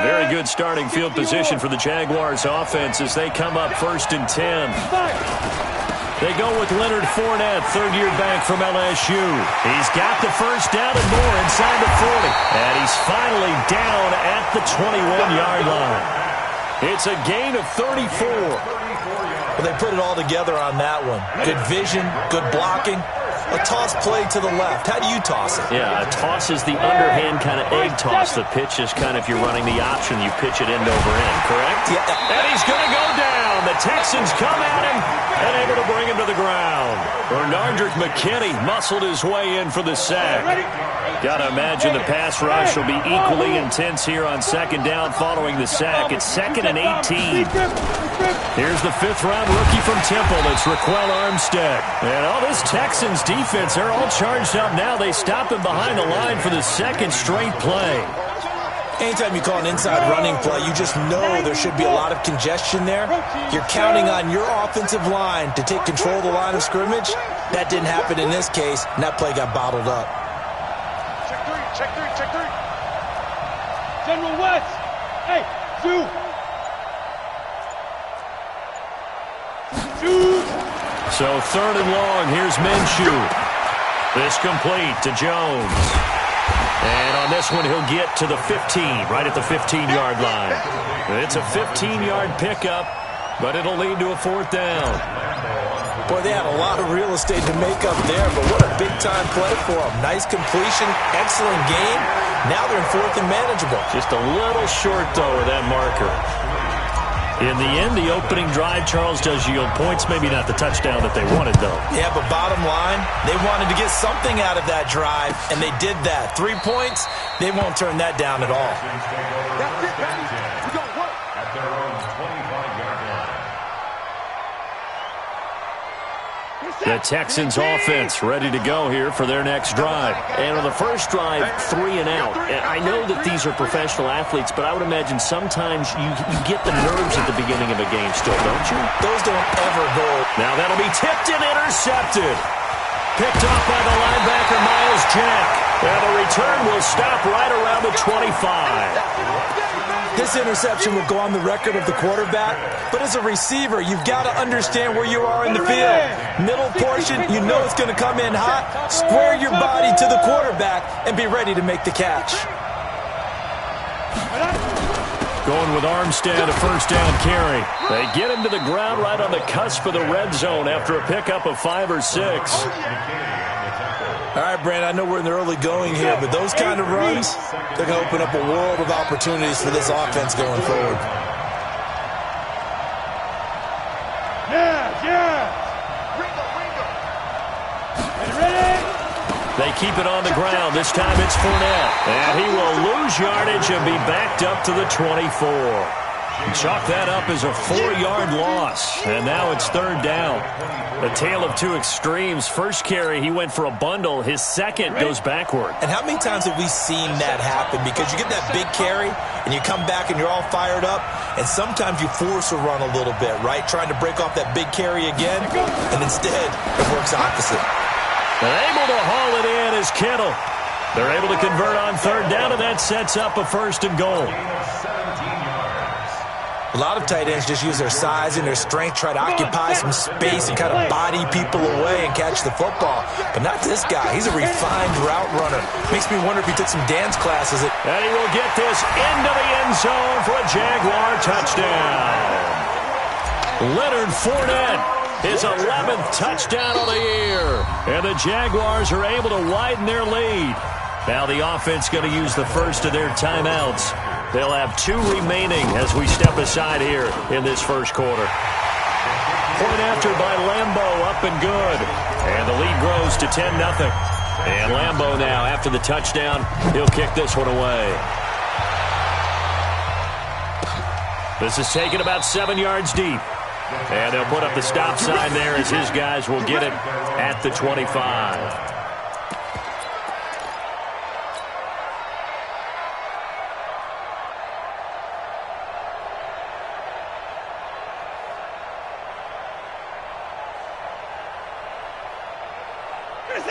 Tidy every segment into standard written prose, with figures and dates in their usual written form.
Very good starting field position for the Jaguars offense as they come up 1st and 10. They go with Leonard Fournette, third-year back from LSU. He's got the first down and more inside the 40. And he's finally down at the 21-yard line. It's a gain of 34. Well, they put it all together on that one. Good vision, good blocking. A toss play to the left. How do you toss it? Yeah, a toss is the underhand kind of egg toss. The pitch is kind of, if you're running the option, you pitch it end over end, correct? Yeah. And he's going to go down. The Texans come at him and able to bring him to the ground. Bernardrick McKinney muscled his way in for the sack. Got to imagine the pass rush will be equally intense here on 2nd down following the sack. It's 2nd and 18. Here's the 5th-round rookie from Temple. It's Raquel Armstead. And all this Texans defense, they're all charged up now. They stop him behind the line for the 2nd straight play. Anytime you call an inside running play, you just know there should be a lot of congestion there. You're counting on your offensive line to take control of the line of scrimmage. That didn't happen in this case, and that play got bottled up. Check three. General West. Hey, two. So 3rd and long, here's Minshew. This complete to Jones. And on this one, he'll get to the 15, right at the 15-yard line. It's a 15-yard pickup, but it'll lead to a 4th down. Boy, they had a lot of real estate to make up there, but what a big-time play for them. Nice completion, excellent game. Now they're in 4th and manageable. Just a little short, though, of that marker. In the end, the opening drive, Charles, does yield points. Maybe not the touchdown that they wanted, though. Yeah, but bottom line, they wanted to get something out of that drive, and they did that. 3 points, they won't turn that down at all. That's it, baby. We got work. At their own 25-yard line. The Texans offense ready to go here for their next drive. And on the first drive, 3 and out. And I know that these are professional athletes, but I would imagine sometimes you get the nerves at the beginning of a game still, don't you? Those don't ever go. Now that'll be tipped and intercepted. Picked off by the linebacker, Miles Jack. And the return will stop right around the 25. This interception will go on the record of the quarterback, but as a receiver, you've got to understand where you are in the field. Middle portion, you know it's going to come in hot. Square your body to the quarterback and be ready to make the catch. Going with Armstead, a 1st down carry. They get him to the ground right on the cusp of the red zone after a pickup of 5 or 6. All right, Brandon, I know we're in the early going here, but those kind of runs, they're going to open up a world of opportunities for this offense going forward. Yeah. Ready? They keep it on the ground. This time it's Fournette. And he will lose yardage and be backed up to the 24. Chalk that up as a 4-yard loss. And now it's 3rd down. A tale of two extremes. First carry, he went for a bundle. His second goes backward. And how many times have we seen that happen? Because you get that big carry, and you come back and you're all fired up, and sometimes you force a run a little bit, right? Trying to break off that big carry again, and instead it works opposite. And able to haul it in is Kittle. They're able to convert on 3rd down, and that sets up a 1st and goal. A lot of tight ends just use their size and their strength, try to occupy some space and kind of body people away and catch the football. But not this guy. He's a refined route runner. Makes me wonder if he took some dance classes. And he will get this into the end zone for a Jaguar touchdown. Leonard Fournette, his 11th touchdown of the year. And the Jaguars are able to widen their lead. Now the offense going to use the first of their timeouts. They'll have 2 remaining as we step aside here in this first quarter. Point after by Lambeau, up and good. And the lead grows to 10-0. And Lambeau now, after the touchdown, he'll kick this one away. This is taken about 7 yards deep. And they'll put up the stop sign there as his guys will get it at the 25.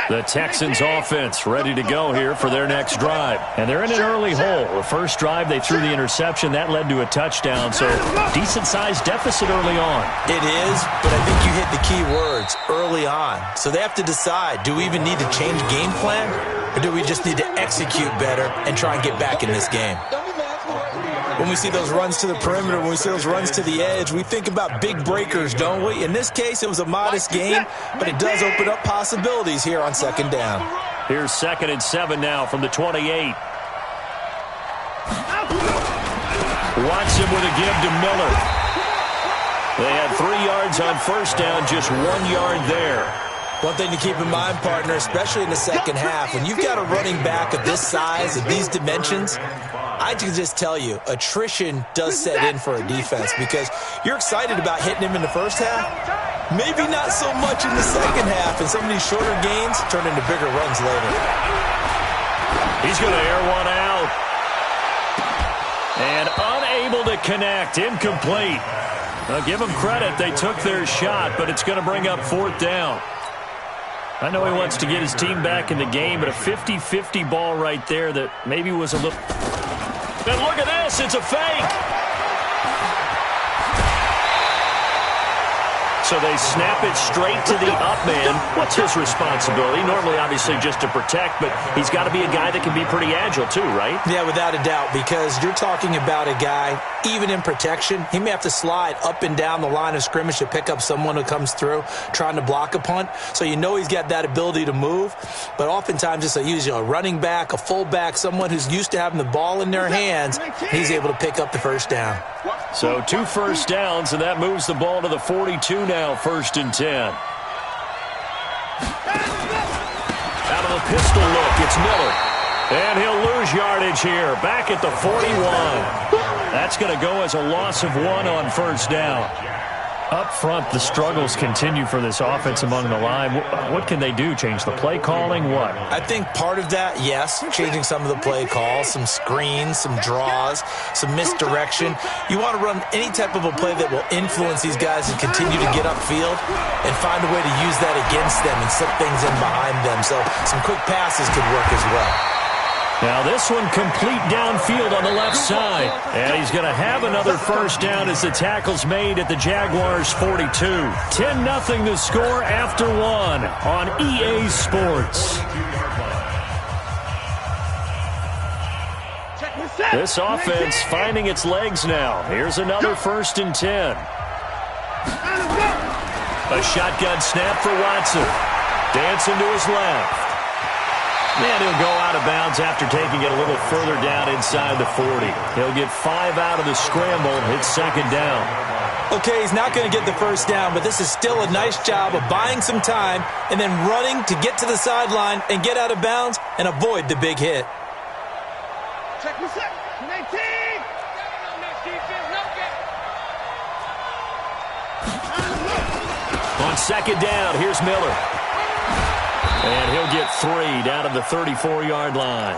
The Texans offense ready to go here for their next drive. And they're in an early hole. The first drive, they threw the interception. That led to a touchdown, so decent-sized deficit early on. It is, but I think you hit the key words, early on. So they have to decide, do we even need to change game plan, or do we just need to execute better and try and get back in this game? When we see those runs to the perimeter, when we see those runs to the edge, we think about big breakers, don't we? In this case, it was a modest gain, but it does open up possibilities here on second down. Here's 2nd and 7 now from the 28. Watson with a give to Miller. They had 3 yards on first down, just 1 yard there. One thing to keep in mind, partner, especially in the second half, when you've got a running back of this size, of these dimensions, I can just tell you, attrition does set in for a defense because you're excited about hitting him in the first half. Maybe not so much in the second half, and some of these shorter gains turn into bigger runs later. He's going to air one out. And unable to connect, incomplete. Now, give them credit, they took their shot, but it's going to bring up 4th down. I know he wants to get his team back in the game, but a 50-50 ball right there that maybe was a little... And look at this, it's a fake. So they snap it straight to the up man. What's his responsibility? Normally, obviously, just to protect, but he's got to be a guy that can be pretty agile too, right? Yeah, without a doubt, because you're talking about a guy, even in protection, he may have to slide up and down the line of scrimmage to pick up someone who comes through trying to block a punt. So you know he's got that ability to move, but oftentimes it's usually a running back, a fullback, someone who's used to having the ball in their hands. He's able to pick up the first down. So 2 first downs, and that moves the ball to the 42 now, 1st and 10. Out of the pistol look, it's Miller. And he'll lose yardage here, back at the 41. That's going to go as a loss of 1 on first down. Up front, the struggles continue for this offense among the line. What can they do? Change the play calling? What? I think part of that, yes, changing some of the play calls, some screens, some draws, some misdirection. You want to run any type of a play that will influence these guys and continue to get upfield and find a way to use that against them and slip things in behind them. So some quick passes could work as well. Now this one complete downfield on the left side. And he's going to have another first down as the tackle's made at the Jaguars' 42. 10-0 the score after 1 on EA Sports. This offense finding its legs now. Here's another 1st and 10. A shotgun snap for Watson. Dancing to his left. And he'll go out of bounds after taking it a little further down inside the 40. He'll get 5 out of the scramble. It's 2nd down. Okay, he's not going to get the first down, but this is still a nice job of buying some time and then running to get to the sideline and get out of bounds and avoid the big hit. Check this out. 19. On 2nd down, here's Miller. And he'll get 3 down to the 34-yard line.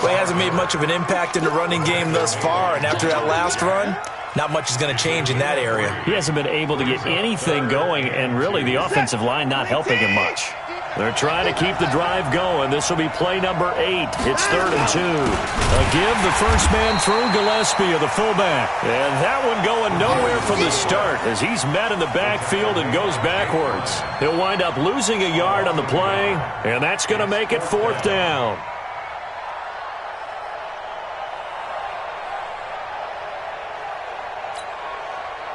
Well, he hasn't made much of an impact in the running game thus far, and after that last run, not much is going to change in that area. He hasn't been able to get anything going, and really the offensive line not helping him much. They're trying to keep the drive going. This will be play number 8. It's 3rd and 2. A give, the first man through, Gillespie of the fullback. And that one going nowhere from the start as he's met in the backfield and goes backwards. He'll wind up losing a yard on the play, and that's going to make it 4th down.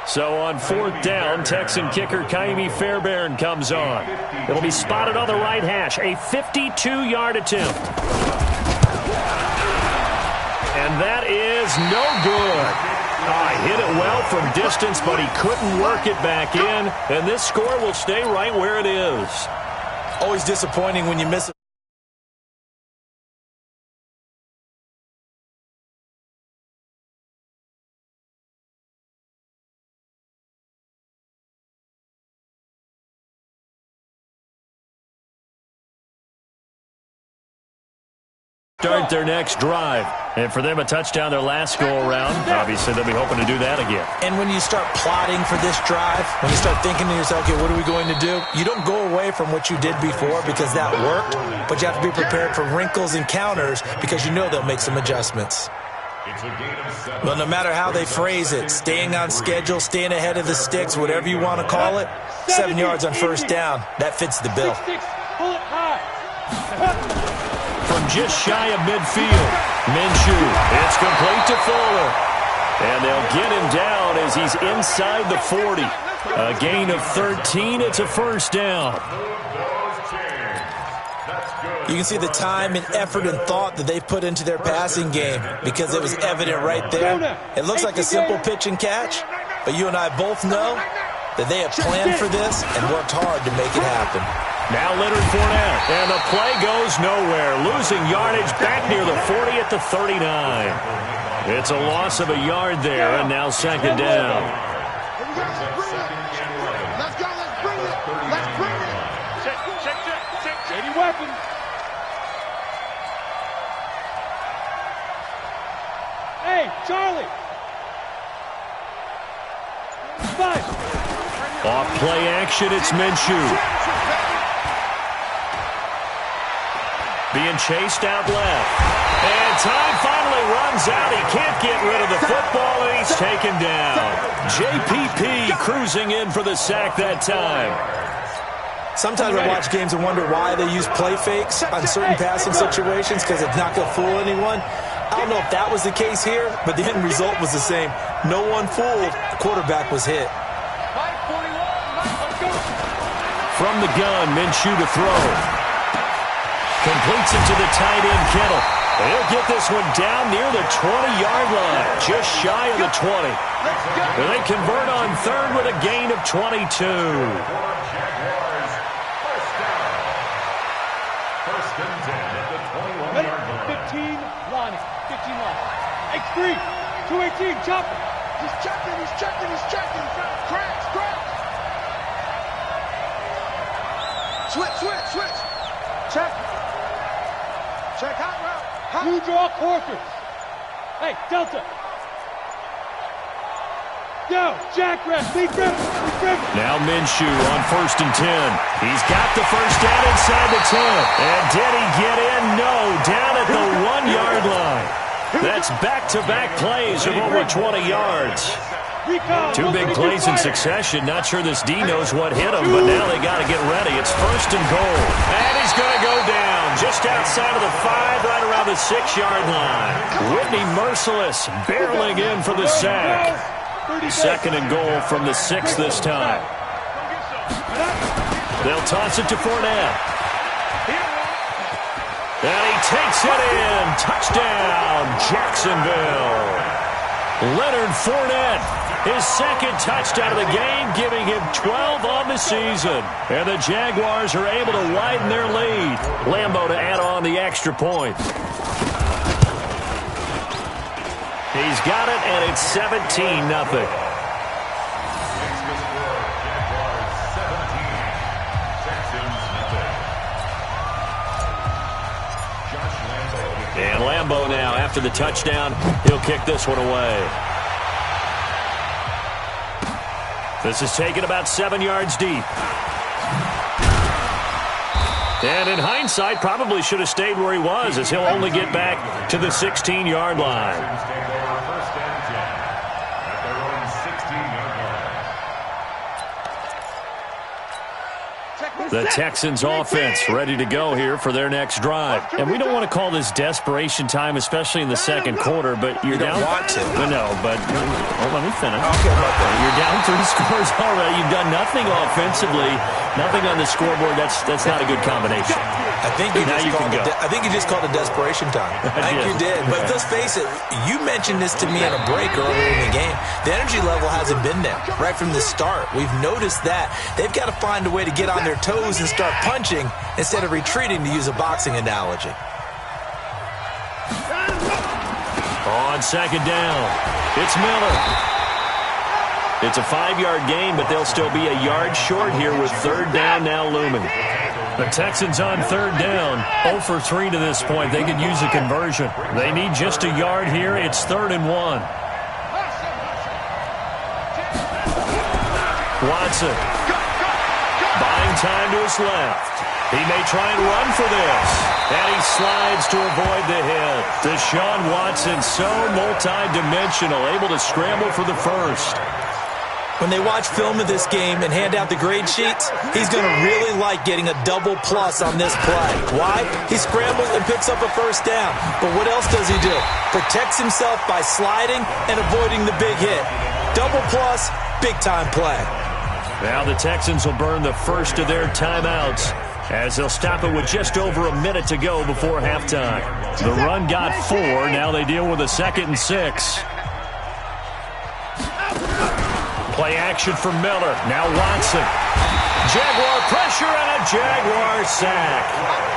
So on 4th down, Texan kicker Kaimi Fairbairn comes on. It'll be spotted on the right hash, a 52-yard attempt. And that is no good. Hit it well from distance, but he couldn't work it back in, and this score will stay right where it is. Always disappointing when you miss it. start their next drive. And for them, a touchdown their last go-around. Obviously, they'll be hoping to do that again. And when you start plotting for this drive, when you start thinking to yourself, okay, what are we going to do? You don't go away from what you did before because that worked, but you have to be prepared for wrinkles and counters because you know they'll make some adjustments. But no matter how they phrase it, staying on schedule, staying ahead of the sticks, whatever you want to call it, 7 yards on first down, that fits the bill. From just shy of midfield, Minshew, it's complete to Fuller. And they'll get him down as he's inside the 40. A gain of 13, it's a first down. You can see the time and effort and thought that they've put into their passing game because it was evident right there. It looks like a simple pitch and catch, but you and I both know that they have planned for this and worked hard to make it happen. Now Leonard Fournette, and the play goes nowhere. Losing yardage back near the 40 at the 39. It's a loss of a yard there, and now second down. Let's go, let's bring it. Let's bring it. Check. Any weapons. Hey, Charlie. 5. Off play action, it's Minshew. Being chased out left. And time finally runs out. He can't get rid of the football, and he's taken down. JPP cruising in for the sack that time. Sometimes I watch games and wonder why they use play fakes on certain passing situations because it's not going to fool anyone. I don't know if that was the case here, but the end result was the same. No one fooled. The quarterback was hit. From the gun, Minshew to throw. Completes it to the tight end, Kittle. He'll get this one down near the 20-yard line, just shy of the 20. And they convert on third with a gain of 22. First and 10 at the 21-yard line. 15 line. X3, 218, chopper. He's checking. Cracks. Switch. Check hot route. Blue draw quarters. Hey, Delta. Yo, Jackrabbit, big river. Now Minshew on first and 10. He's got the first down inside the 10. And did he get in? No, down at the 1-yard line. That's back-to-back plays of over 20 yards. Two big plays in succession. Not sure this D knows what hit him, but now they got to get ready. It's first and goal. And he's going to go down just outside of the 5, right around the 6-yard line. Whitney Merciless barreling in for the sack. Second and goal from the 6 this time. They'll toss it to Fournette. And he takes it in. Touchdown, Jacksonville. Leonard Fournette. His second touchdown of the game, giving him 12 on the season. And the Jaguars are able to widen their lead. Lambeau to add on the extra point. He's got it, and it's 17-0. And Lambeau now, after the touchdown, he'll kick this one away. This is taken about 7 yards deep. And in hindsight, probably should have stayed where he was, as he'll only get back to the 16-yard line. The Texans offense ready to go here for their next drive. And we don't want to call this desperation time, especially in the second quarter, but you're down. You don't want to. No, but let me finish. Okay, about that. You're down 3 scores already. You've done nothing offensively, nothing on the scoreboard. That's not a good combination. I think you just called it desperation time. I think you did. But let's face it, you mentioned this to me in a break earlier in the game. The energy level hasn't been there right from the start. We've noticed that. They've got to find a way to get on their toes and start punching instead of retreating, to use a boxing analogy. On second down, it's Miller. It's a 5-yard gain, but they'll still be a yard short here with third down now looming. The Texans on third down, 0 for 3 to this point. They could use a conversion. They need just a yard here. It's 3rd and 1. Watson buying time to his left. He may try and run for this. And he slides to avoid the hit. Deshaun Watson, so multi-dimensional, able to scramble for the first. When they watch film of this game and hand out the grade sheets, he's going to really like getting a double plus on this play. Why? He scrambles and picks up a first down. But what else does he do? Protects himself by sliding and avoiding the big hit. Double plus, big-time play. Now the Texans will burn the first of their timeouts as they'll stop it with just over a minute to go before halftime. The run got 4. Now they deal with a 2nd and 6. Play action for Miller. Now Watson. Jaguar pressure and a Jaguar sack.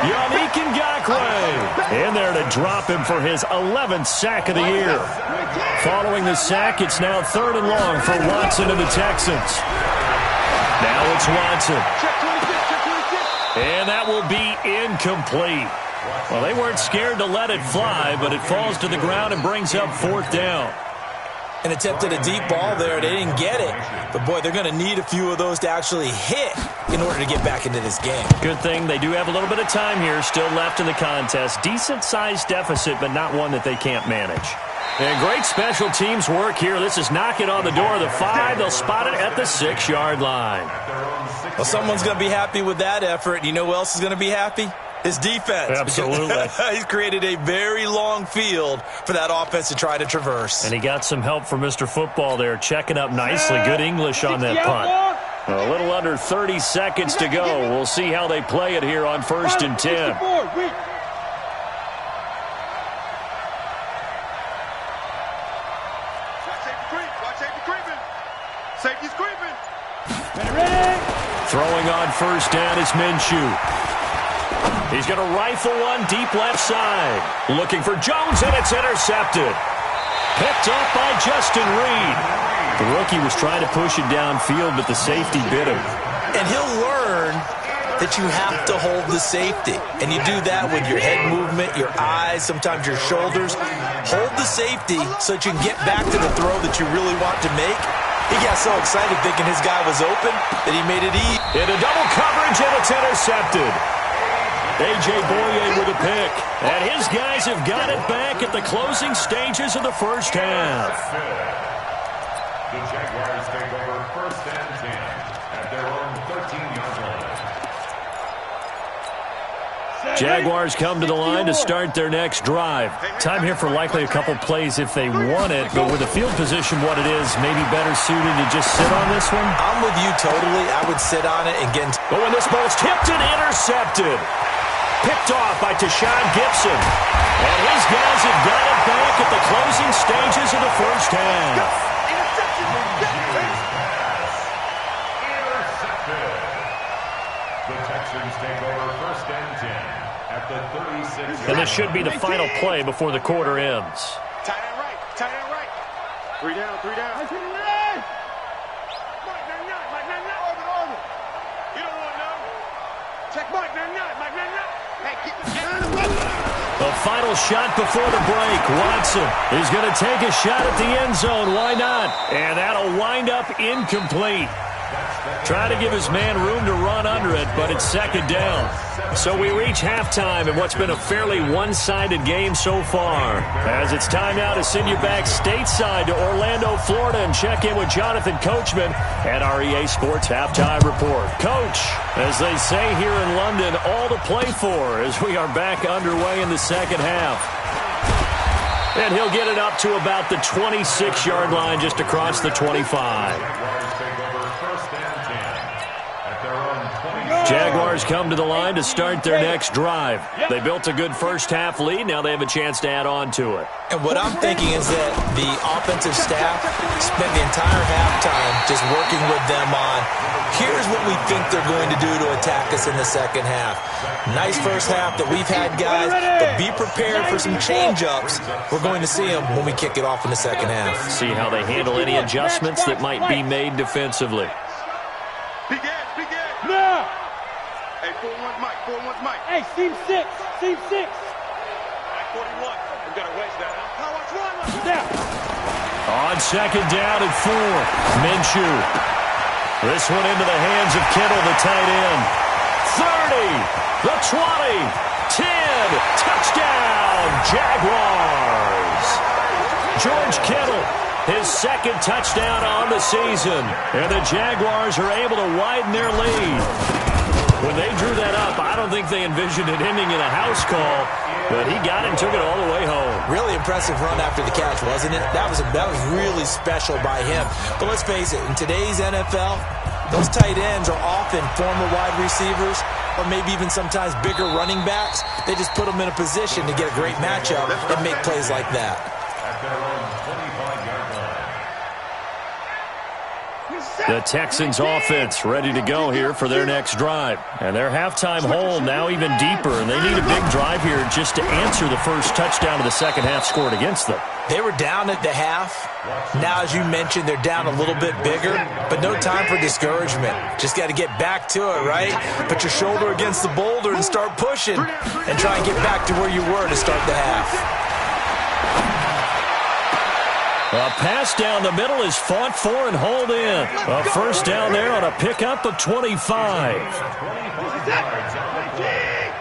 Yannick Ngakoue in there to drop him for his 11th sack of the year. Following the sack, it's now 3rd and long for Watson and the Texans. Now it's Watson. And that will be incomplete. Well, they weren't scared to let it fly, but it falls to the ground and brings up 4th down. And attempted a deep ball there. They didn't get it. But, boy, they're going to need a few of those to actually hit in order to get back into this game. Good thing they do have a little bit of time here still left in the contest. Decent-sized deficit, but not one that they can't manage. And great special teams work here. This is knocking on the door of the 5. They'll spot it at the 6-yard line. Well, someone's going to be happy with that effort. You know who else is going to be happy? His defense. Absolutely. He's created a very long field for that offense to try to traverse. And he got some help from Mr. Football there, checking up nicely. Good English on that punt. A little under 30 seconds to go. We'll see how they play it here on 1st and 10. Safety's creeping. Throwing on 1st down is Minshew. He's going to rifle one deep left side. Looking for Jones, and it's intercepted. Picked up by Justin Reed. The rookie was trying to push it downfield, but the safety bit him. And he'll learn that you have to hold the safety. And you do that with your head movement, your eyes, sometimes your shoulders. Hold the safety so that you can get back to the throw that you really want to make. He got so excited thinking his guy was open that he made it easy. Into double coverage, and it's intercepted. A.J. Boye with a pick. And his guys have got it back at the closing stages of the first half. The Jaguars take over 1st and 10 at their own 13-yard line. Jaguars come to the line to start their next drive. Time here for likely a couple plays if they want it, but with the field position what it is, maybe better suited to just sit on this one? I'm with you totally. I would sit on it and get... Oh, and this ball's tipped and intercepted. Picked off by Tashawn Gibson. And his guys have got it back at the closing stages of the first half. Intercepted. The Texans take over 1st and 10 at the 36. And this should be the final play before the quarter ends. Tight end right. Tight end right. 3 down. 3 down. Mike, Orbit. You don't want to know. Check Mike, Mike, Hey, keep the The final shot before the break. Watson is going to take a shot at the end zone. Why not? And that'll wind up incomplete. Trying to give his man room to run under it, but it's 2nd down. So we reach halftime in what's been a fairly one-sided game so far. As it's time now to send you back stateside to Orlando, Florida, and check in with Jonathan Coachman at our EA Sports Halftime Report. Coach, as they say here in London, all to play for as we are back underway in the second half. And he'll get it up to about the 26-yard line just across the 25. Jaguars come to the line to start their next drive. They built a good first half lead. Now they have a chance to add on to it. And what I'm thinking is that the offensive staff spent the entire halftime just working with them on, here's what we think they're going to do to attack us in the second half. Nice first half that we've had, guys, but be prepared for some change-ups. We're going to see them when we kick it off in the second half. See how they handle any adjustments that might be made defensively. Begin. Now. Hey, 4-1's Mike. 4-1's Mike. Hey, seam 6. Seam 6. Mike 41. We got to wedge that, huh? Now watch run. On second down and 4, Minshew. This one into the hands of Kittle, the tight end. 30, the 20, 10, touchdown, Jaguars. George Kittle, his second touchdown on the season. And the Jaguars are able to widen their lead. When they drew that up, I don't think they envisioned it ending in a house call, but he got it and took it all the way home. Really impressive run after the catch, wasn't it? That was really special by him. But let's face it, in today's NFL, those tight ends are often former wide receivers or maybe even sometimes bigger running backs. They just put them in a position to get a great matchup and make plays like that. At their own 25-yard line. The Texans offense ready to go here for their next drive. And their halftime hole now even deeper, and they need a big drive here just to answer the first touchdown of the second half scored against them. They were down at the half. Now, as you mentioned, they're down a little bit bigger, but no time for discouragement. Just got to get back to it, right? Put your shoulder against the boulder and start pushing and try and get back to where you were to start the half. A pass down the middle is fought for and hauled in. A first down there on a pickup of 25. 25 yards on the play.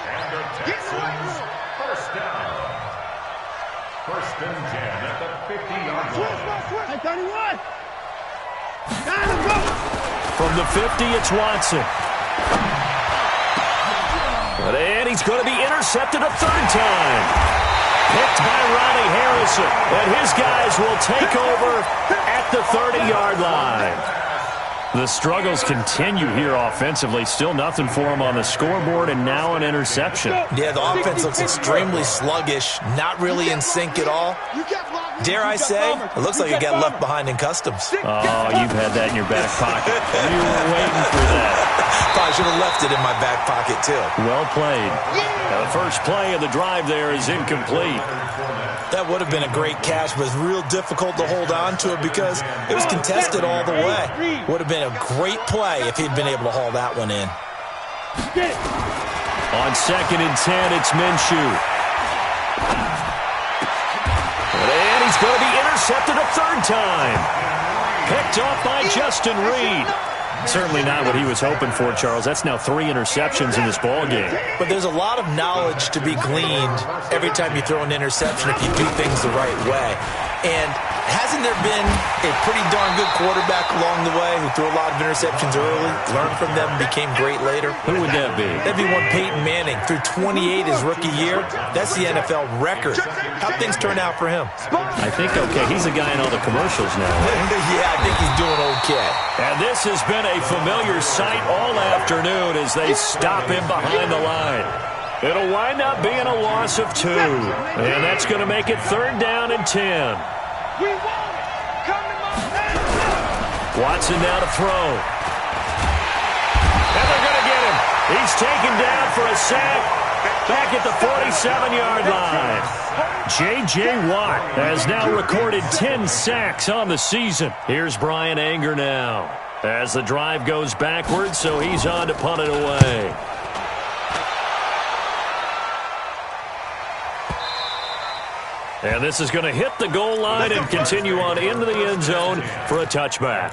And the Texans first down. First and 10 at the 50-yard line. Hey, 31. From the 50, it's Watson. And he's going to be intercepted a third time. Picked by Ronnie Harrison, and his guys will take over at the 30-yard line. The struggles continue here offensively. Still nothing for him on the scoreboard, and now an interception. Yeah, the offense looks extremely sluggish, not really in sync at all. Dare I say, it looks like it got left behind in customs. Oh, you've had that in your back pocket. You were waiting for that. Probably should have left it in my back pocket, too. Well played. Now, the first play of the drive there is incomplete. That would have been a great catch, but it's real difficult to hold on to it because it was contested all the way. Would have been a great play if he'd been able to haul that one in. On second and 10, it's Minshew. And he's going to be intercepted a third time. Picked off by Justin Reed. Certainly not what he was hoping for, Charles. That's now 3 interceptions in this ball game. But there's a lot of knowledge to be gleaned every time you throw an interception if you do things the right way. And hasn't there been a pretty darn good quarterback along the way who threw a lot of interceptions early, learned from them, and became great later? Who would that be? That'd be one Peyton Manning. Threw 28 his rookie year. That's the NFL record. How'd things turn out for him? I think okay. He's a guy in all the commercials now, right? Yeah, I think he's doing okay. And this has been a familiar sight all afternoon as they stop him behind the line. It'll wind up being a loss of 2. And that's going to make it third down and 10. We want it. Come to my head. Watson now to throw. And they're going to get him. He's taken down for a sack back at the 47-yard line. J.J. Watt has now recorded 10 sacks on the season. Here's Brian Anger now as the drive goes backwards, so he's on to punt it away. And this is going to hit the goal line and continue on into the end zone for a touchback.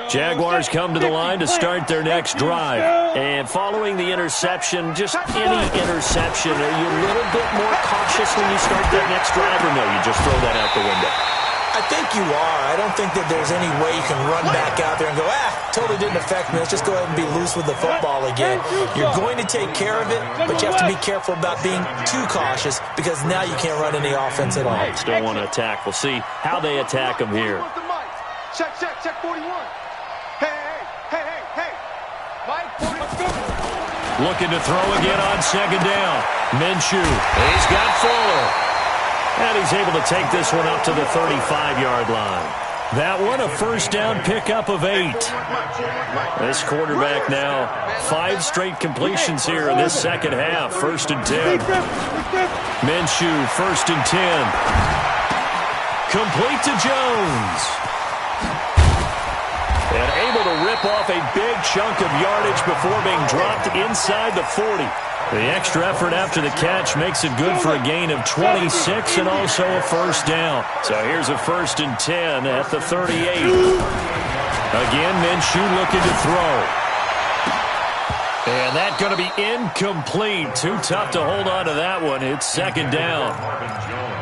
Jaguars come to the line to start their next drive. And following the interception, just any interception, are you a little bit more cautious when you start that next drive, or no, you just throw that out the window? I think you are. I don't think that there's any way you can run back out there and go, totally didn't affect me. Let's just go ahead and be loose with the football again. You're going to take care of it, but you have to be careful about being too cautious because now you can't run any offense at all. Still want to attack. We'll see how they attack them here. Check 41. Hey. Mike, 41. Looking to throw again on second down. Minshew. He's got Fuller. And he's able to take this one up to the 35-yard line. That one a first down pickup of 8. This quarterback now 5 straight completions here in this second half. First and 10. Minshew, first and 10. Complete to Jones. And able to rip off a big chunk of yardage before being dropped inside the 40. The extra effort after the catch makes it good for a gain of 26 and also a first down. So here's a 1st and 10 at the 38. Again, Minshew looking to throw. And that's going to be incomplete. Too tough to hold on to that one. It's 2nd down.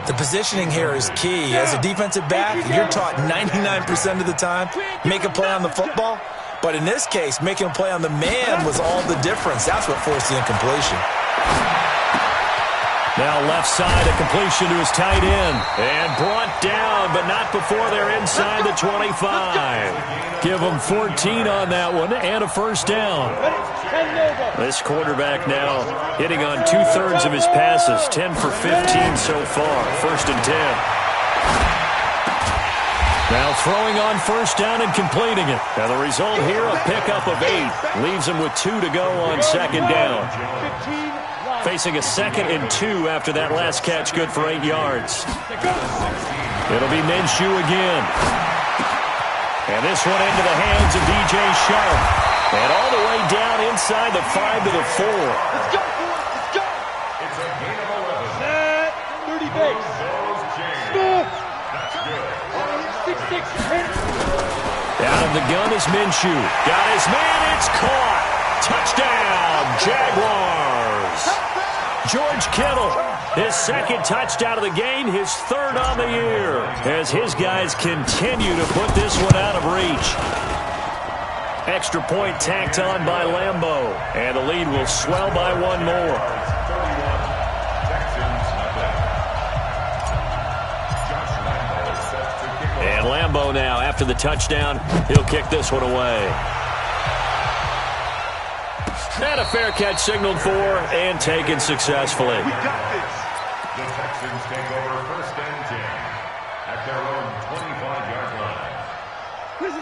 The positioning here is key. As a defensive back, you're taught 99% of the time, make a play on the football. But in this case, making a play on the man was all the difference. That's what forced the incompletion. Now left side, a completion to his tight end. And brought down, but not before they're inside the 25. Give them 14 on that one and a first down. This quarterback now hitting on 2/3 of his passes, 10 for 15 so far. 1st and 10. Now throwing on first down and completing it. Now the result here, a pickup of 8. Leaves him with 2 to go on 2nd down. Facing a 2nd and 2 after that last catch, good for 8 yards. It'll be Minshew again. And this one into the hands of DJ Sharp. And all the way down inside the 5 to the 4. Let's go, boys. Let's go. It's a gain of 11. Set. 30 base. That's good. 6-6. Out of the gun is Minshew. Got his man. It's caught. Touchdown, Jaguars. George Kittle, his 2nd touchdown of the game, his 3rd on the year, as his guys continue to put this one out of reach. Extra point tacked on by Lambeau, and the lead will swell by 1 more. And Lambeau now, after the touchdown, he'll kick this one away. And a fair catch signaled for and taken successfully. We got this. The Texans take over 1st and 10 at their own 25-yard line.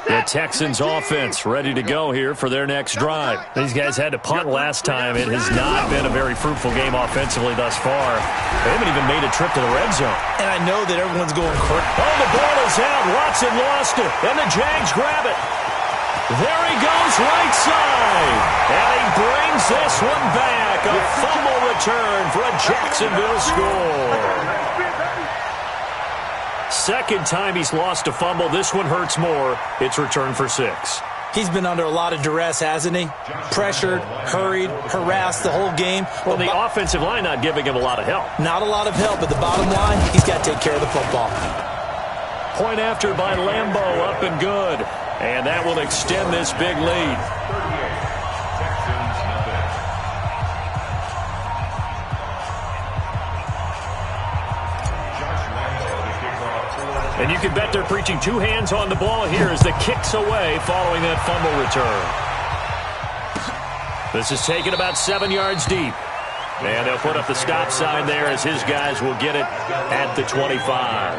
The Texans offense ready to go here for their next drive. These guys had to punt last time. It has not been a very fruitful game offensively thus far. They haven't even made a trip to the red zone. And I know that everyone's going crazy. Oh, the ball is out. Watson lost it. And the Jags grab it. There he goes, right side. And he brings this one back. A fumble return for a Jacksonville score. 2nd time he's lost a fumble. This one hurts more. It's returned for 6. He's been under a lot of duress, hasn't he? Pressured, hurried, harassed the whole game. Well, the offensive line not giving him a lot of help. Not a lot of help, but the bottom line, he's got to take care of the football. Point after by Lambeau, up and good. And that will extend this big lead. 38. Texans nothing. Josh Lambeau to kick off 4. And you can bet they're preaching 2 hands on the ball here as the kick's away following that fumble return. This is taken about 7 yards deep. And they'll put up the stop sign there as his guys will get it at the 25.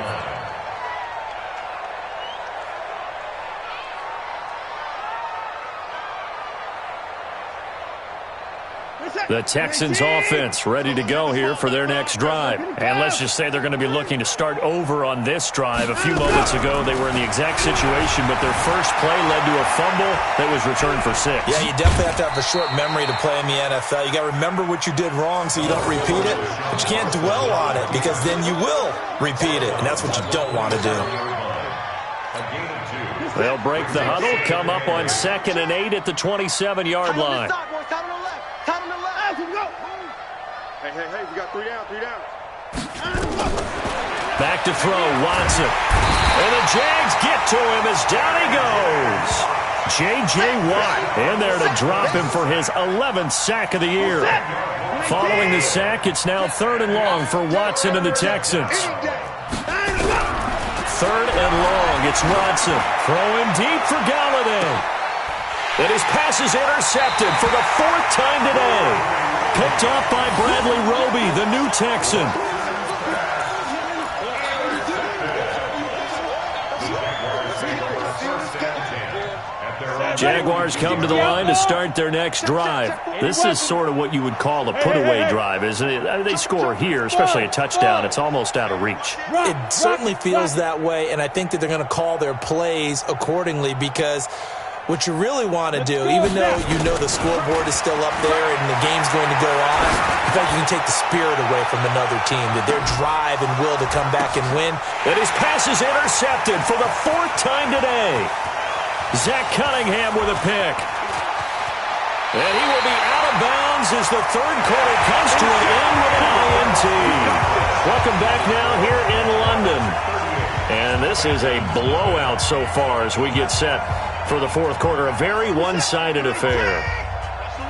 The Texans offense ready to go here for their next drive. And let's just say they're going to be looking to start over on this drive. A few moments ago, they were in the exact situation, but their first play led to a fumble that was returned for 6. Yeah, you definitely have to have a short memory to play in the NFL. You got to remember what you did wrong so you don't repeat it, but you can't dwell on it because then you will repeat it, and that's what you don't want to do. They'll break the huddle, come up on 2nd and 8 at the 27-yard line. Hey, we got 3 down, 3 down. Back to throw, Watson. And the Jags get to him as down he goes. J.J. Watt in there to drop him for his 11th sack of the year. Following the sack, it's now 3rd and long for Watson and the Texans. 3rd and long, it's Watson. Throwing deep for Galladay. And his pass is intercepted for the 4th time today. Picked off by Bradley Roby, the new Texan. Jaguars come to the line to start their next drive. This is sort of what you would call a put-away drive, isn't it? They score here, especially a touchdown. It's almost out of reach. It certainly feels that way, and I think that they're going to call their plays accordingly because What you really want to do, even though you know the scoreboard is still up there and the game's going to go on, in fact, you can take the spirit away from another team, that their drive and will to come back and win. And his pass is intercepted for the 4th time today. Zach Cunningham with a pick. And he will be out of bounds as the 3rd quarter comes to an end with an INT. Welcome back now here in London. And this is a blowout so far as we get set for the 4th quarter. A very one-sided affair.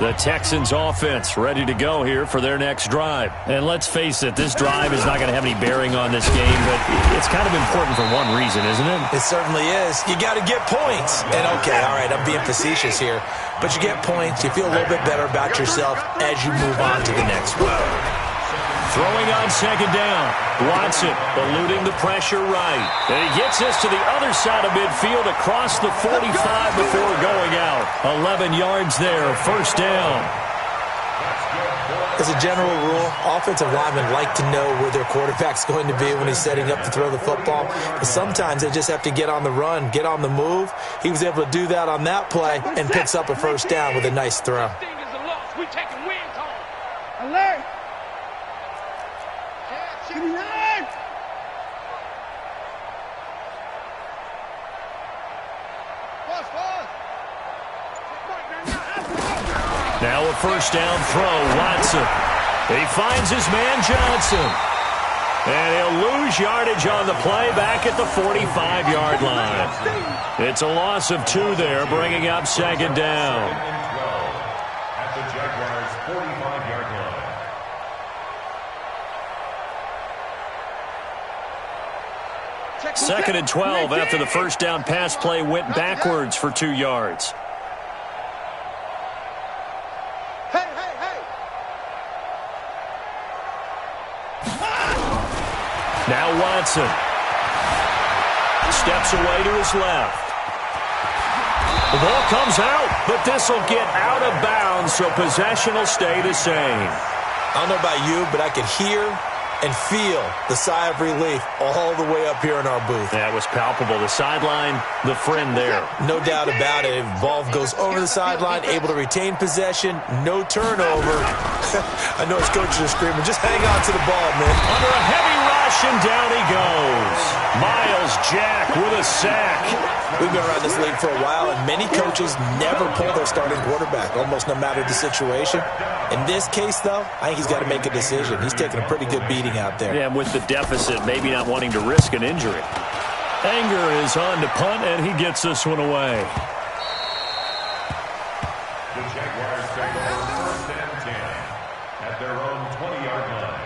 The Texans offense ready to go here for their next drive. And let's face it, this drive is not going to have any bearing on this game, but it's kind of important for one reason, isn't it? It certainly is. You got to get points. And okay, all right, I'm being facetious here, but you get points, you feel a little bit better about yourself as you move on to the next one. Throwing on 2nd down. Watson eluding the pressure right. And he gets this to the other side of midfield across the 45 before going out. 11 yards there, 1st down. As a general rule, offensive linemen like to know where their quarterback's going to be when he's setting up to throw the football. But sometimes they just have to get on the run, get on the move. He was able to do that on that play and picks up a 1st down with a nice throw. Alert! Now a 1st down throw, Watson. He finds his man Johnson. And he'll lose yardage on the play back at the 45-yard line. It's a loss of 2 there, bringing up 2nd down. At the Jaguars' 45-yard line. 2nd and 12 after the 1st down pass play went backwards for 2 yards. Now Watson steps away to his left. The ball comes out, but this will get out of bounds, so possession will stay the same. I don't know about you, but I could hear and feel the sigh of relief all the way up here in our booth. That was palpable. The sideline, the friend there. No doubt about it. Ball goes over the sideline, able to retain possession, no turnover. I know his coaches are screaming, just hang on to the ball, man. Under a heavy rush, and down he goes. Myles Jack with a sack. We've been around this league for a while, and many coaches never pull their starting quarterback, almost no matter the situation. In this case, though, I think he's got to make a decision. He's taking a pretty good beating out there. Yeah, with the deficit, maybe not wanting to risk an injury. Anger is on to punt, and he gets this one away. The Jaguars take over 1st and 10 at their own 20-yard line.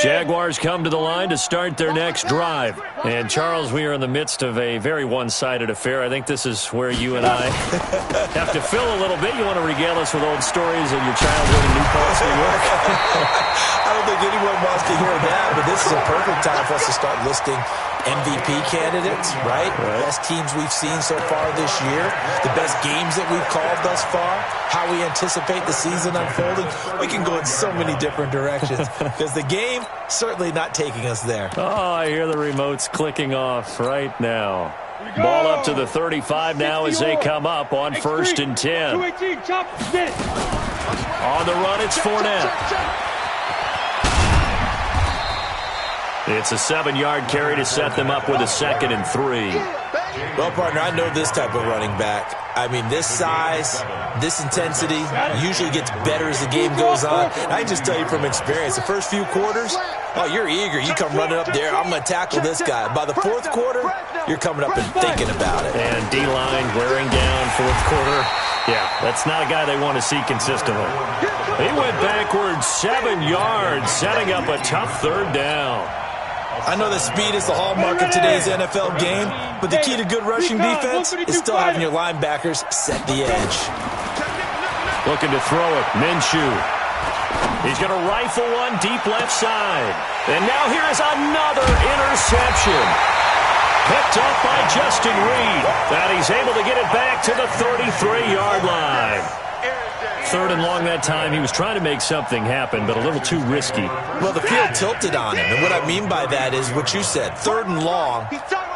Jaguars come to the line to start their next drive. And, Charles, we are in the midst of a very one-sided affair. I think this is where you and I have to fill a little bit. You want to regale us with old stories of your childhood in New Paltz, New York? I don't think anyone wants to hear that, but this is a perfect time for us to start listing MVP candidates, right? Best teams we've seen so far this year, the best games that we've called thus far, how we anticipate the season unfolding. We can go in so many different directions because the game certainly not taking us there. Oh, I hear the remotes clicking off right now. Ball up to the 35 now as they come up on 1st and 10. On the run, it's Fournette. It's a 7-yard carry to set them up with a 2nd and 3. Well, partner, I know this type of running back. I mean, this size, this intensity usually gets better as the game goes on. I can just tell you from experience, the first few quarters, oh, you're eager. You come running up there, I'm going to tackle this guy. By the 4th quarter, you're coming up and thinking about it. And D-line wearing down 4th quarter. Yeah, that's not a guy they want to see consistently. He went backwards 7 yards, setting up a tough 3rd down. I know that speed is the hallmark of today's NFL game, but the key to good rushing defense is still having your linebackers set the edge. Looking to throw it, Minshew. He's going to rifle one deep left side. And now here is another interception. Picked up by Justin Reed. And he's able to get it back to the 33-yard line. 3rd and long that time. He was trying to make something happen, but a little too risky. Well, the field tilted on him, and what I mean by that is what you said. 3rd and long,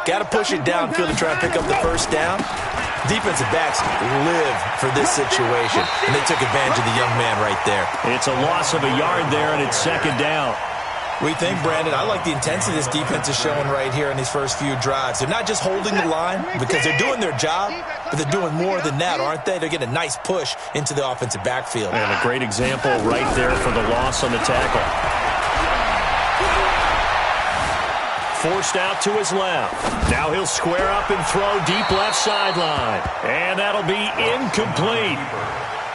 got to push it downfield to try and pick up the first down. Defensive backs live for this situation, and they took advantage of the young man right there. It's a loss of a yard there, and it's 2nd down. What do you think, Brandon? I like the intensity this defense is showing right here in these first few drives. They're not just holding the line because they're doing their job, but they're doing more than that, aren't they? They're getting a nice push into the offensive backfield. And a great example right there for the loss on the tackle. Forced out to his left. Now he'll square up and throw deep left sideline. And that'll be incomplete.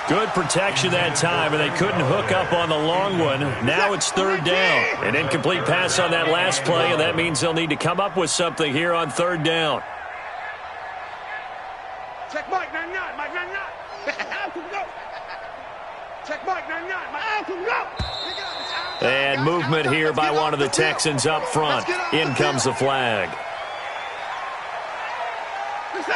Good protection that time, and they couldn't hook up on the long one. Now it's 3rd down. An incomplete pass on that last play, and that means they'll need to come up with something here on 3rd down. Check Mike 99, Mike 99. Check Mike 99, Mike. Go. And movement here by one of the Texans up front. In comes the flag.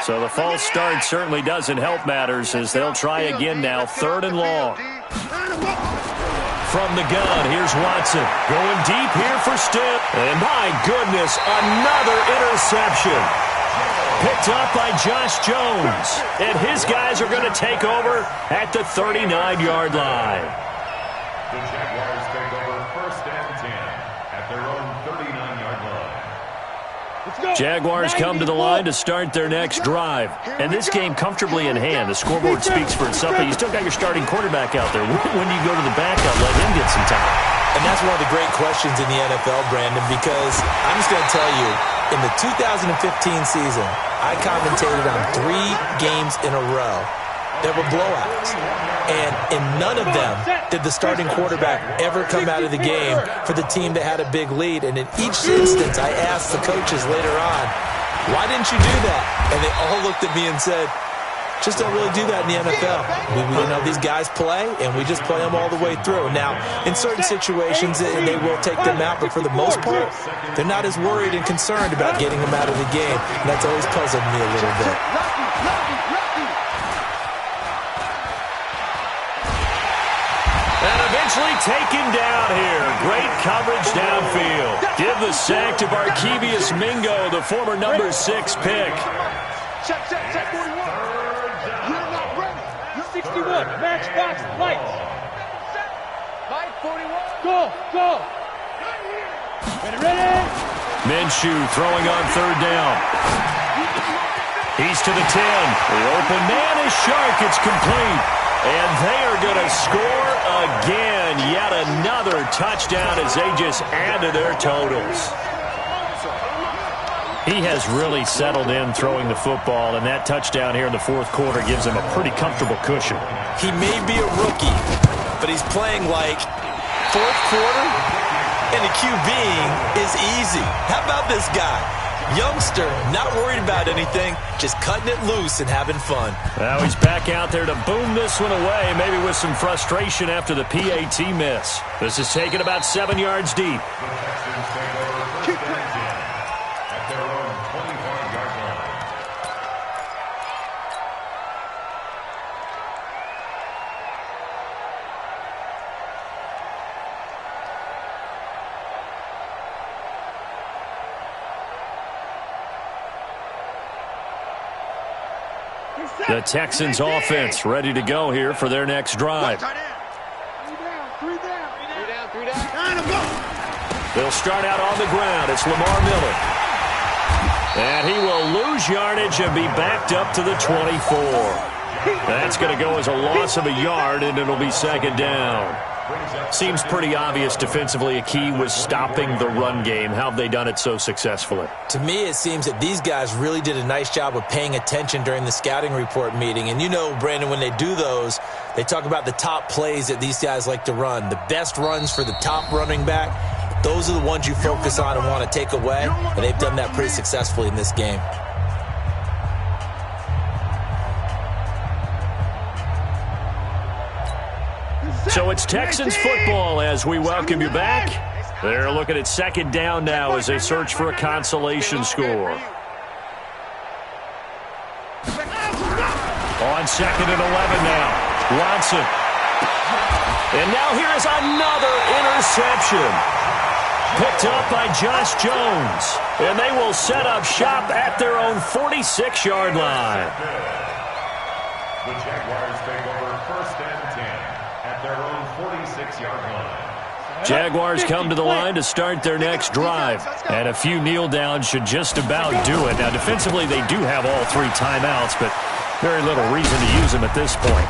So the false start certainly doesn't help matters as they'll try again now. 3rd and long. From the gun, here's Watson. Going deep here for Stitt. And my goodness, another interception. Picked up by Josh Jones. And his guys are going to take over at the 39-yard line. The Jaguars take over 1st and 10 at their own 39-yard line. Jaguars come to the line to start their next drive. And this game comfortably in hand. The scoreboard speaks for itself, but you still got your starting quarterback out there. When do you go to the backup, let him get some time? And that's one of the great questions in the NFL, Brandon, because I'm just going to tell you, in the 2015 season, I commentated on 3 games in a row that were blowouts. And in none of them did the starting quarterback ever come out of the game for the team that had a big lead. And in each instance, I asked the coaches later on, why didn't you do that? And they all looked at me and said, just don't really do that in the NFL. You know, these guys play, and we just play them all the way through. Now, in certain situations, they will take them out, but for the most part, they're not as worried and concerned about getting them out of the game. And that's always puzzled me a little bit. And eventually taken down here. Great coverage downfield. Give the sack to Barkevius Mingo, the former number 6 pick. Check 41. You're not ready. You're 61. Matchbox lights. Mike 41. Go. Ready. Minshew throwing on 3rd down. He's to the 10. The open man is Shark. It's complete. And they are going to score again. Yet another touchdown as they just add to their totals. He has really settled in throwing the football, and that touchdown here in the 4th quarter gives him a pretty comfortable cushion. He may be a rookie, but he's playing like 4th quarter, and the QBing is easy. How about this guy? Youngster, not worried about anything, just cutting it loose and having fun. Now he's back out there to boom this one away, maybe with some frustration after the PAT miss. This is taken about 7 yards deep. At their own 25-yard line. The Texans offense ready to go here for their next drive. 3 down. They'll start out on the ground. It's Lamar Miller. And he will lose yardage and be backed up to the 24. That's going to go as a loss of a yard, and it'll be 2nd down. Seems pretty obvious defensively a key was stopping the run game. How have they done it so successfully? To me, it seems that these guys really did a nice job of paying attention during the scouting report meeting. And you know, Brandon, when they do those, they talk about the top plays that these guys like to run. The best runs for the top running back, those are the ones you focus on and want to take away. And they've done that pretty successfully in this game. So it's Texans football as we welcome you back. They're looking at 2nd down now as they search for a consolation score. On 2nd and 11 now. Watson. And now here is another interception. Picked up by Josh Jones. And they will set up shop at their own 46-yard line. The Jaguars take over 1st and 10 at their own 46-yard line. Jaguars come to the line to start their next drive. And a few kneel downs should just about do it. Now, defensively, they do have all 3 timeouts, but very little reason to use them at this point.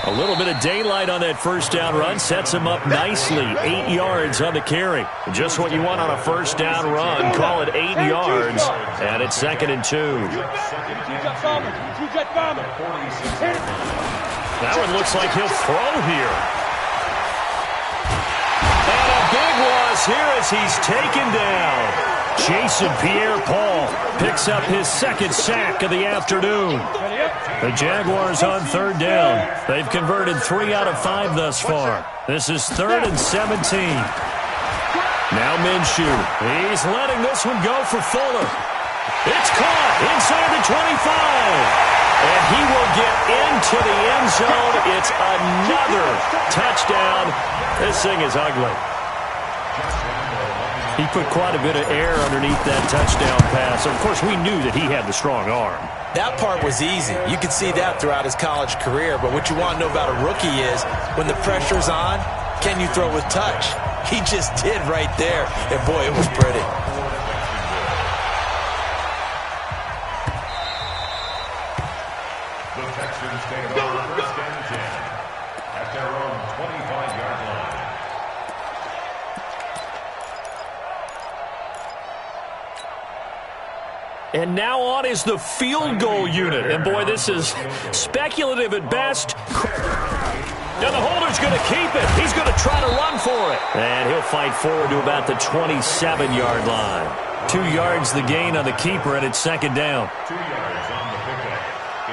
A little bit of daylight on that first down run sets him up nicely. 8 yards on the carry. Just what you want on a first down run. Call it 8 yards. And it's 2nd and 2. That one looks like he'll throw here. And a big loss here as he's taken down. Jason Pierre-Paul picks up his 2nd sack of the afternoon. The Jaguars on 3rd down. They've converted 3 out of 5 thus far. This is 3rd and 17. Now Minshew. He's letting this one go for Fuller. It's caught inside the 25. And he will get into the end zone. It's another touchdown. This thing is ugly. He put quite a bit of air underneath that touchdown pass. Of course, we knew that he had the strong arm. That part was easy. You could see that throughout his college career. But what you want to know about a rookie is when the pressure's on, can you throw with touch? He just did right there. And, boy, it was pretty. The Texans take over 1st and 10 at their own 25-yard line. And now on is the field goal unit. And, boy, this is speculative at best. And the holder's going to keep it. He's going to try to run for it. And he'll fight forward to about the 27-yard line. 2 yards the gain on the keeper, and it's 2nd down. 2 yards on the pickup.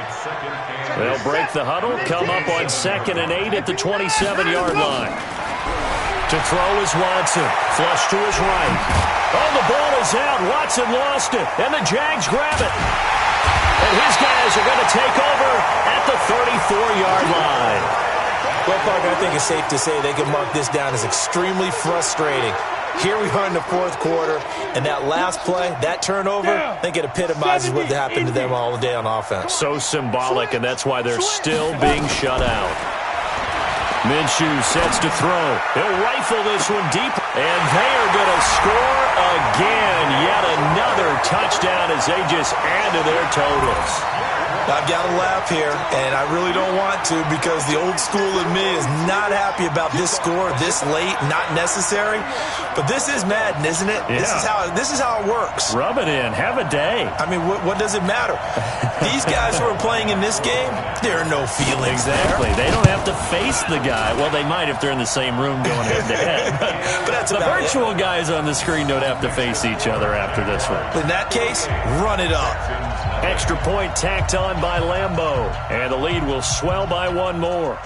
It's 2nd and They'll break the huddle, come up on 2nd and 8 at the 27-yard line. To throw is Watson. Flush to his right. Oh, the ball is out. Watson lost it. And the Jags grab it. And his guys are going to take over at the 34-yard line. Well, Parker, I think it's safe to say they can mark this down as extremely frustrating. Here we are in the 4th quarter, and that last play, that turnover, I think it epitomizes what happened to them all day on offense. So symbolic, and that's why they're still being shut out. Minshew sets to throw. He'll rifle this one deep, and they are going to score again. Yet another touchdown as they just add to their totals. I've got to laugh here, and I really don't want to because the old school in me is not happy about this score this late, not necessary. But this is Madden, isn't it? Yeah. This is how it works. Rub it in. Have a day. I mean, what does it matter? These guys who are playing in this game, there are no feelings Exactly. there. They don't have to face the guy. Well, they might if they're in the same room going head-to-head. But that's the about virtual guys on the screen don't have to face each other after this one. In that case, run it up. Extra point tacked on by Lambeau. And the lead will swell by 1 more.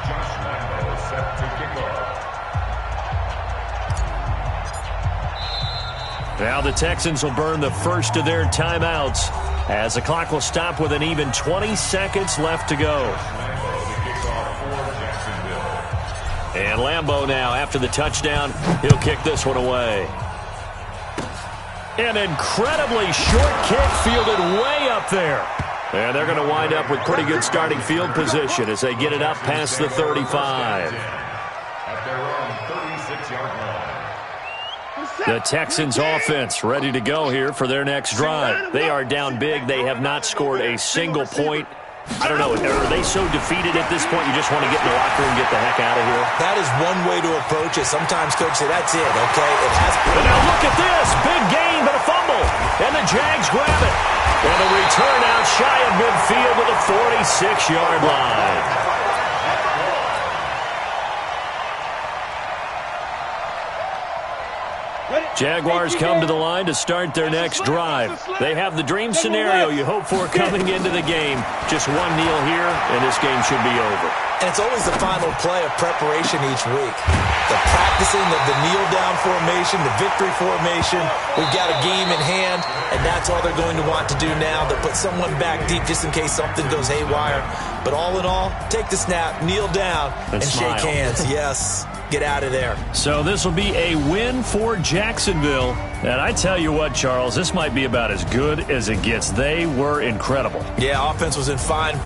Josh Lambeau set to kick off. Now the Texans will burn the first of their timeouts as the clock will stop with an even 20 seconds left to go. And Lambeau now, after the touchdown, he'll kick this one away. An incredibly short kick fielded way up there. And they're going to wind up with pretty good starting field position as they get it up past the 35. At their own 36-yard line. The Texans offense ready to go here for their next drive. They are down big. They have not scored a single point. I don't know, are they so defeated at this point you just want to get in the locker room and get the heck out of here? That is one way to approach it. Sometimes coaches say, that's it, okay? It has to be. And now look at this. Big gain, but a fumble. And the Jags grab it. And a return out shy of midfield to the 46-yard line. Jaguars come to the line to start their next drive. They have the dream scenario you hope for coming into the game. Just one kneel here, and this game should be over. And it's always the final play of preparation each week. The practicing of the kneel-down formation, the victory formation. We've got a game in hand, and that's all they're going to want to do now. They'll put someone back deep just in case something goes haywire. But all in all, take the snap, kneel down, and shake hands. Yes, get out of there. So this will be a win for Jacksonville. And I tell you what, Charles, this might be about as good as it gets. They were incredible. Yeah, offense was in fine